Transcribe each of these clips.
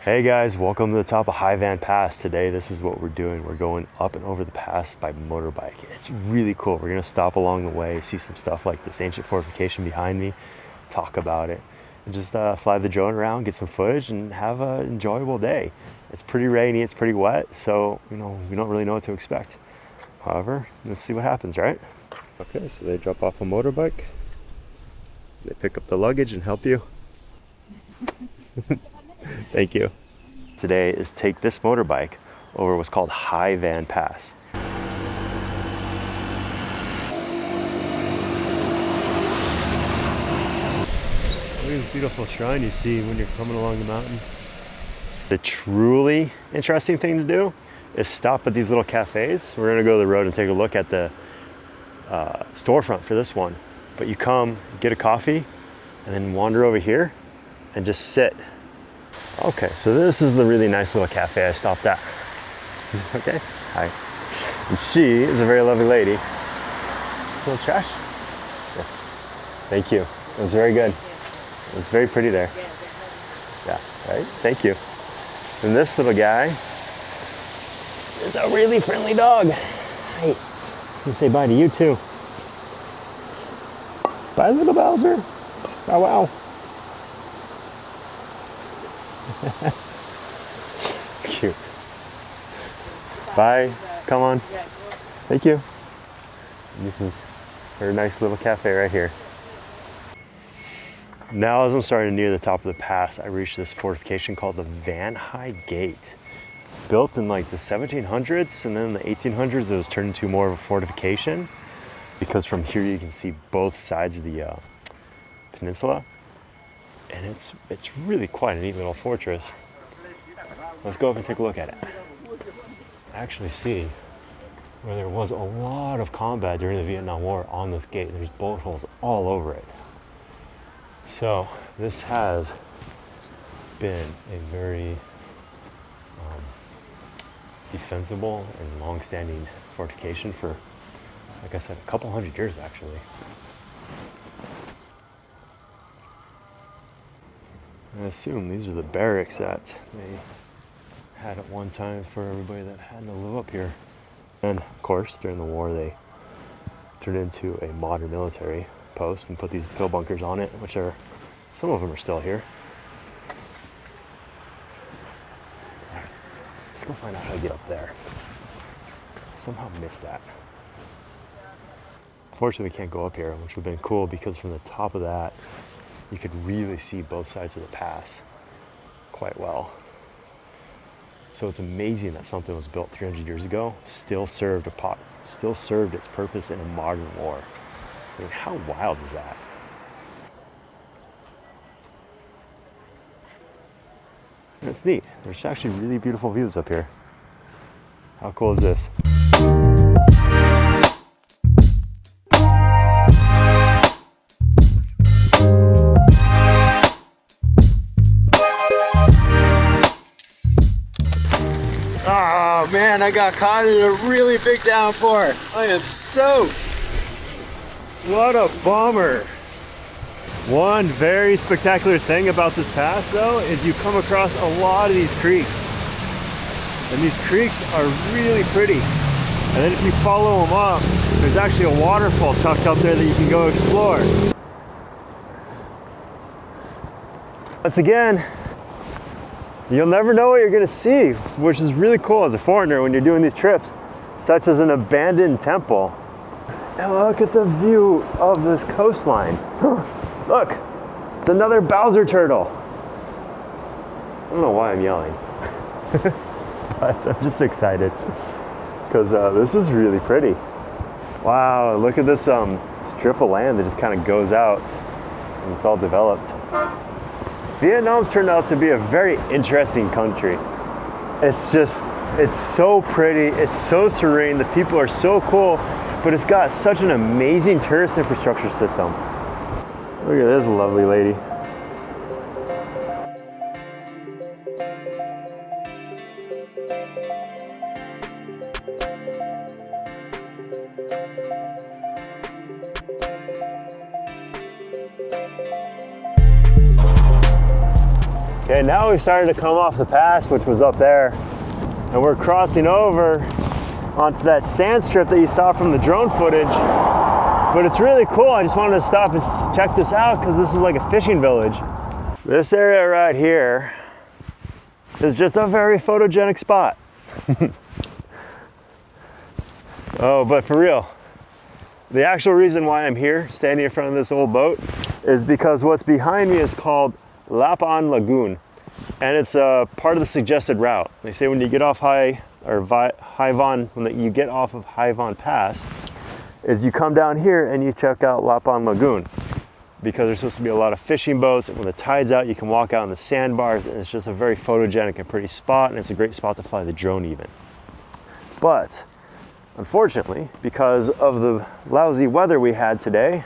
Hey guys, welcome to the top of High Van Pass. Today this is what we're doing. We're going up and over the pass by motorbike. It's really cool. We're gonna stop along the way, see some stuff like this ancient fortification behind me, talk about it, and just fly the drone around, get some footage, and have an enjoyable day. It's pretty rainy, it's pretty wet, so we don't really know what to expect. However, let's see what happens, right? Okay, so they drop off a motorbike. They pick up the luggage and help you. Thank you. Today is take this motorbike over what's called High Van Pass. Look at this beautiful shrine you see when you're coming along the mountain. The truly interesting thing to do is stop at these little cafes. We're gonna go to the road and take a look at the storefront for this one. But you come, get a coffee, and then wander over here and just sit. Okay, so this is the really nice little cafe I stopped at. Okay, hi. And she is a very lovely lady. A little trash? Yes. Thank you. It was very good. It's very pretty there. Yeah, right? Thank you. And this little guy is a really friendly dog. Hi. I'm gonna say bye to you too. Bye, little Bowser. Oh, wow. It's cute. Bye. Come on. Thank you. This is her nice little cafe right here. Now as I'm starting to near the top of the pass, I reach this fortification called the Van High Gate. Built in like the 1700s, and then in the 1800s it was turned into more of a fortification, because from here you can see both sides of the peninsula. And it's really quite a neat little fortress. Let's go up and take a look at it. I actually see where there was a lot of combat during the Vietnam War on this gate. There's bullet holes all over it. So this has been a very defensible and long-standing fortification for, like I said, a couple hundred years actually. I assume these are the barracks that they had at one time for everybody that had to live up here. And of course, during the war, they turned into a modern military post and put these pill bunkers on it, which are, some of them are still here. All right, let's go find out how to get up there. Somehow missed that. Unfortunately, we can't go up here, which would have been cool because from the top of that, you could really see both sides of the pass quite well. So it's amazing that something was built 300 years ago, still served its purpose in a modern war. I mean, how wild is that? It's neat. There's actually really beautiful views up here. How cool is this? Oh man, I got caught in a really big downpour. I am soaked. What a bummer. One very spectacular thing about this pass though is you come across a lot of these creeks. And these creeks are really pretty. And then if you follow them up, there's actually a waterfall tucked up there that you can go explore. Once again, you'll never know what you're gonna see, which is really cool as a foreigner when you're doing these trips, such as an abandoned temple. And look at the view of this coastline. Look, it's another Bowser turtle. I don't know why I'm yelling, but I'm just excited because this is really pretty. Wow, look at this strip of land that just kind of goes out and it's all developed. Vietnam's turned out to be a very interesting country. It's so pretty, it's so serene, the people are so cool, but it's got such an amazing tourist infrastructure system. Look at this lovely lady. Okay, now we've started to come off the pass, which was up there, and we're crossing over onto that sand strip that you saw from the drone footage. But it's really cool. I just wanted to stop and check this out because this is like a fishing village. This area right here is just a very photogenic spot. Oh, but for real, the actual reason why I'm here standing in front of this old boat is because what's behind me is called Lap An Lagoon, and it's a part of the suggested route. They say when you get off when you get off of Haivon Pass, is you come down here and you check out Lap An Lagoon, because there's supposed to be a lot of fishing boats, and when the tide's out you can walk out on the sandbars, and it's just a very photogenic and pretty spot, and it's a great spot to fly the drone even. But unfortunately, because of the lousy weather we had today,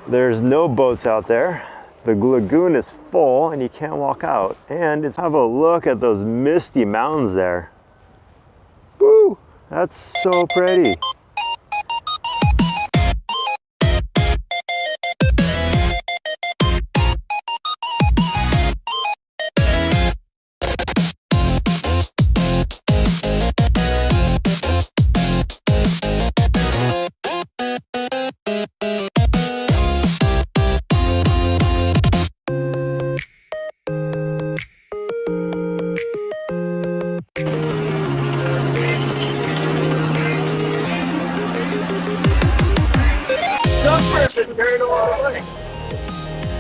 there's no boats out there. The lagoon is full and you can't walk out. And it's have a look at those misty mountains there. Woo! That's so pretty.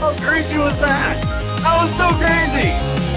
How crazy was that? That was so crazy!